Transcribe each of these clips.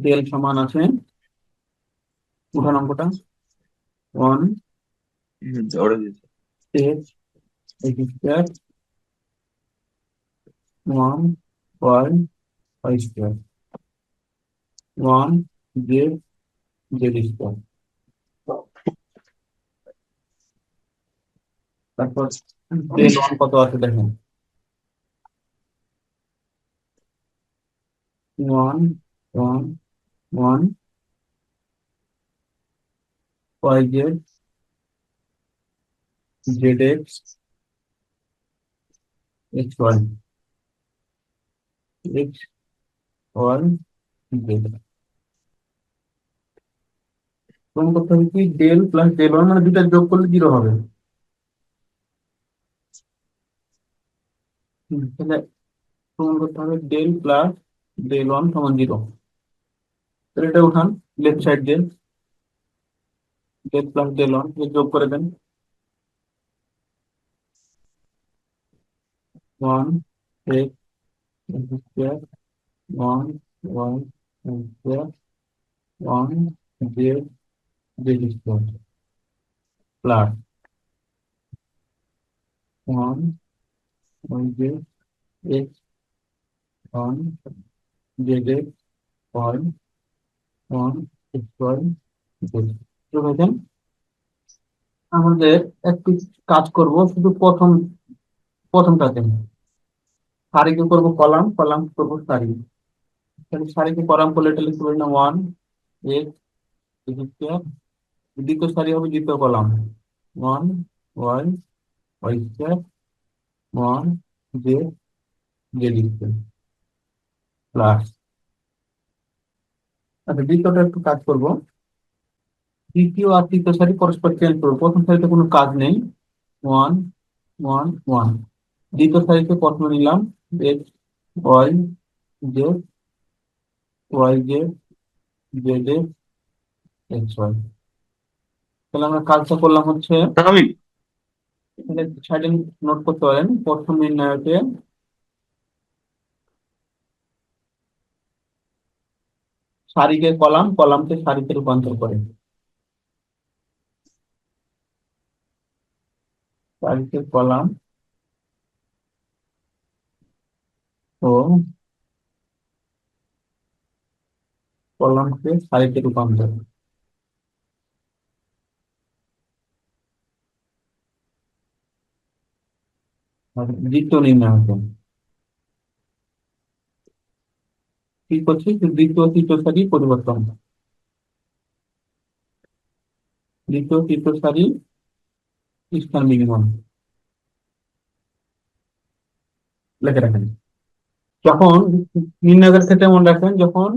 Del সমান আছে, উঠান অঙ্কটা, 1 ওটা দিয়েছে। X square 1 y y square 1 z z square. তারপর ডেল ওয়ান কত আছে দেখেন, 1 1 1 y z z x x y x y z. প্রমাণ করতে হবে কি ডেল প্লাস ডেল ওয়ান মানে দুটা যোগ করলে 0 হবে। তাহলে প্রমাণ করতে হবে ডেল প্লাস ডেল ওয়ান সমান 0। তাহলে এটা উঠান লেফট সাইড দিয়ে, ডেল প্লাস ডেল ওয়ান যোগ করে দেন, 1 x square 1 y square 1 z z square plus 1 y z x 1 z x y 1 x y z. বুঝেছেন? আমাদের একটি কাজ করব শুধু প্রথমটাতে, সারিকে করব কলাম, কলাম করব সারি। তাহলে সারিকে কলাম করলে এটা লিখতে পারি না 1 এক্স স্কোয়ার, দ্বিতীয় সারি হবে দ্বিতীয় column 1 y y square 1 z z square plus. আচ্ছা দ্বিতীয়টা একটু কাজ করব, দ্বিতীয় আর তৃতীয় সারি পরস্পর চেঞ্জ করবো, প্রথম সারিতে কোনো কাজ নেই, 1 1 1। দ্বিতীয় সারিতে প্রথমে নিলাম x y z y z z x y. তাহলে আমরা কাজটা করলাম হচ্ছে, স্বাভাবিক। সাইডে নোট করতে পারেন, প্রথম নির্ণায়কে সারিকে কলাম, কলামকে সারিতে রূপান্তর করে, সারিকে কলাম ও কলামকে সারিতে রূপান্তর। আর দ্বিতীয় নির্ণায়কে কি করছি, দ্বিতীয় তৃতীয় সারি পরিবর্তন, দ্বিতীয় তৃতীয় সারি স্থান বিনিময় লিখে রাখেন। যখন নির্ণায়কের ক্ষেত্রে মনে রাখবেন, যখন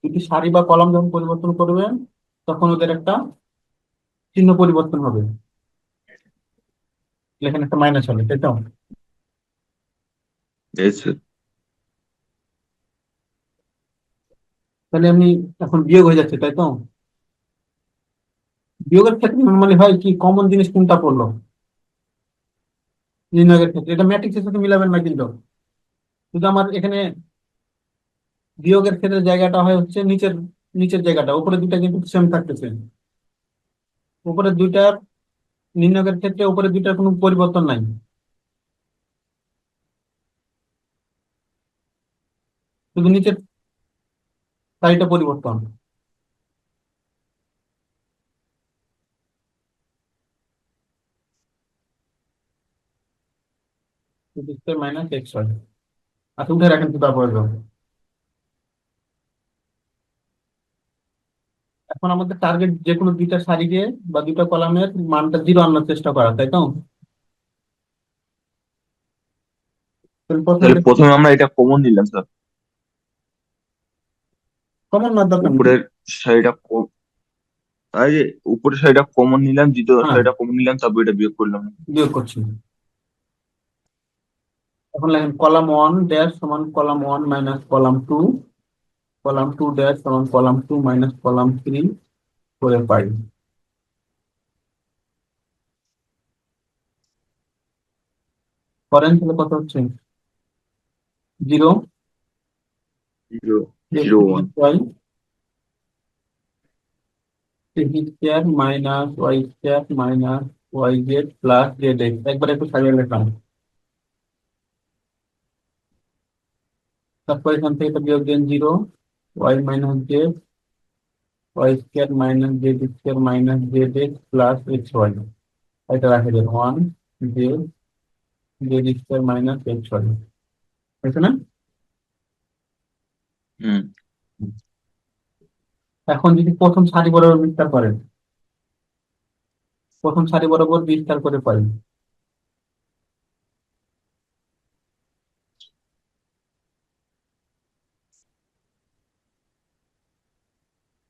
দুটি সারি বা কলাম যখন পরিবর্তন করবেন তখন ওদের একটা চিহ্ন পরিবর্তন হবে, এখানে একটা মাইনাস হবে, তাই তো? দিয়েছে। তাহলে আমি এখন বিয়োগ হয়ে যাচ্ছে, তাই তো? বিয়োগের ক্ষেত্রে নর্মালি হয় কি, কমন জিনিস কোনটা পড়লো নির্ণায়কের ক্ষেত্রে, এটা ম্যাট্রিক্সের সাথে মিলাবেন না কিন্তু, শুধু আমার এখানে বিয়োগের ক্ষেত্রে জায়গাটা হয় হচ্ছে নিচের নিচের জায়গাটা, উপরে দুইটা কিন্তু সেম থাকতেছে, উপরে দুইটার নির্ণায়কের ক্ষেত্রে উপরে দুইটার কোনো পরিবর্তন নাই, শুধু নিচের সারিটা পরিবর্তন। মাইনাস এক্স হয়। আচ্ছা উঠে রাখেন তো, তারপরে যাবো। এখন আমাদের টার্গেট যে কোনো দুইটা সারিকে বা দুইটা কলামের মানটা 0 আনার চেষ্টা করা, তাই তো? তাহলে প্রথমে তাহলে প্রথমে আমরা এটা কমন নিলাম স্যার। কমন না দরকার নেই। উপরের সাইডটা তাই যে উপরের সাইডটা কমন নিলাম, দ্বিতীয় হ্যাঁ, সাইডটা কমন নিলাম, তারপর এটা বিয়োগ করলাম। বিয়োগ করছি। এখন লেখেন কলাম ওয়ান ড্যাশ সমান column one minus column two, column two dash সমান column two minus column three করে পাই। করেন তাহলে কত হচ্ছে, 0। 0 zero one Y X square minus Y square minus Y Z plus Z X, একবার একটু সাজিয়ে লিখলাম। তারপর এখান থেকে এটা বিয়োগ দেন zero, Y minus Z Y square minus Z square minus Z X plus X Y, এটা রাখা যায় one z z square minus x y, হয়েছে না? হুম এখন যদি প্রথম সারি বরাবর বিস্তার করেন, প্রথম সারি বরাবর বিস্তার করে পাই,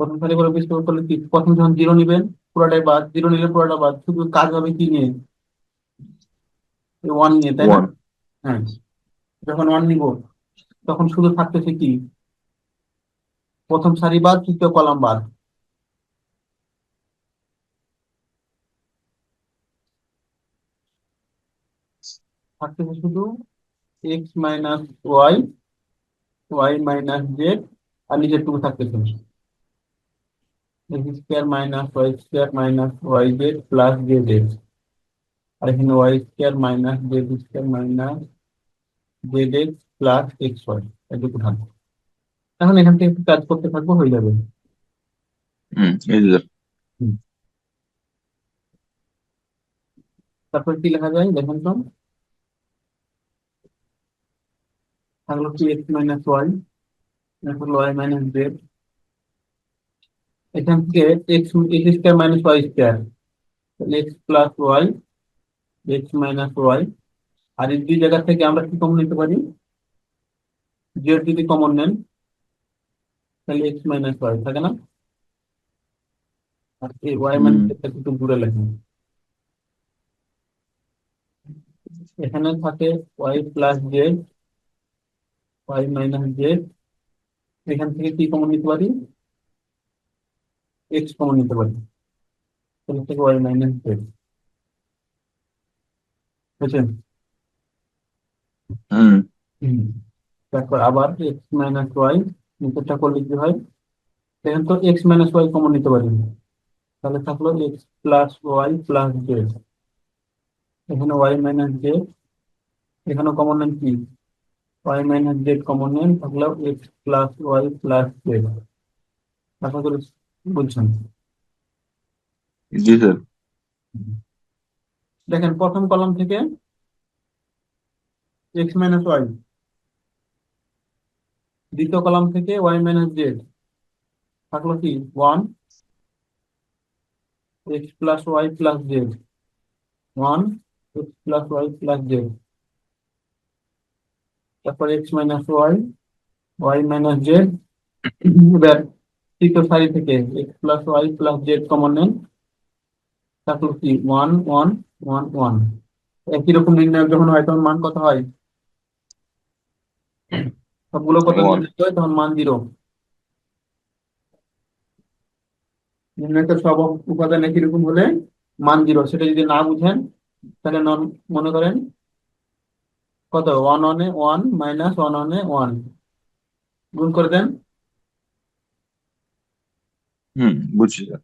প্রথম সারি বরাবর বিস্তার করলে কি, প্রথম যখন জিরো নিবেন পুরোটাই বাদ, জিরো নিলে পুরোটা বাদ, শুধু কাজ হবে কি নিয়ে, ওয়ান নিয়ে, তাই না? ওয়ান হ্যাঁ, যখন ওয়ান নিব তখন শুধু থাকতেছে কি, প্রথম সারি বাদ তৃতীয় কলাম বাদ, থাকতেছে শুধু X minus Y Y minus Z, আর নিচের টুকু থাকতেছে X square minus Y square minus Y Z plus Z X, আর এখানে Y square minus Z square minus Z X plus X Y, এটুকু থাকবে। এখন এখান থেকে একটু কাজ করতে থাকবো, হয়ে যাবে। এই যে স্যার। হুম। তারপর কি লেখা যায় দেখেন তো, থাকলো কি এক্স মাইনাস ওয়াই, তারপর ওয়াই মাইনাস জেড, এখান থেকে X X square minus Y square, তাহলে X plus Y X minus Y, আর এই দুই জায়গা থেকে আমরা কি কমন নিতে পারি, জেড যদি কমন নেন তাহলে এক্স মাইনাস ওয়াই থাকে না, আর এই ওয়াই হুম মাইনাস জেডটা একটু দূরে লেখেন, এখানে থাকে y plus z y minus Z, এখান থেকে কি কমন নিতে পারি, এক্স কমন নিতে পারি, তাহলে থেকে ওয়াই মাইনাস জেড, বুঝছেন? হুম হুম। তারপর আবার এক্স মাইনাস ওয়াই, নিচেরটা করলে কি হয়, এখানে তো এক্স মাইনাস ওয়াই কমন নিতে পারি, তাহলে থাকলো X plus Y plus Z, এখানে ওয়াই মাইনাস জেড, এখানে কমন নেন কি, ওয়াই মাইনাস জেড কমন নেন, থাকলো X plus Y plus Z. আশা করি বুঝছেন। জি স্যার। দেখেন প্রথম কলাম থেকে এক্স মাইনাস ওয়াই, দ্বিতীয় কলাম থেকে ওয়াই মাইনাস জেড, থাকলো কি one X plus Y plus Z, one X plus Y plus Z, তারপর X minus Y Y minus Z, এবার তৃতীয় সারি থেকে x plus Y plus z common নেন, থাকলো কি ওয়ান ওয়ান ওয়ান ওয়ান। একই রকম নির্ণয় যখন হয় তখন মান কত হয়, সবগুলো কত ওয়ান নির্ণয় হয় তখন মান জিরো। নির্ণয় সব উপাদান একই রকম হলে মান জিরো, সেটা যদি না বুঝেন তাহলে মনে করেন কত, ওয়ান ওয়ানে ওয়ান মাইনাস ওয়ান ওয়ানে ওয়ান, গুণ করে দেন, বুঝছি স্যার।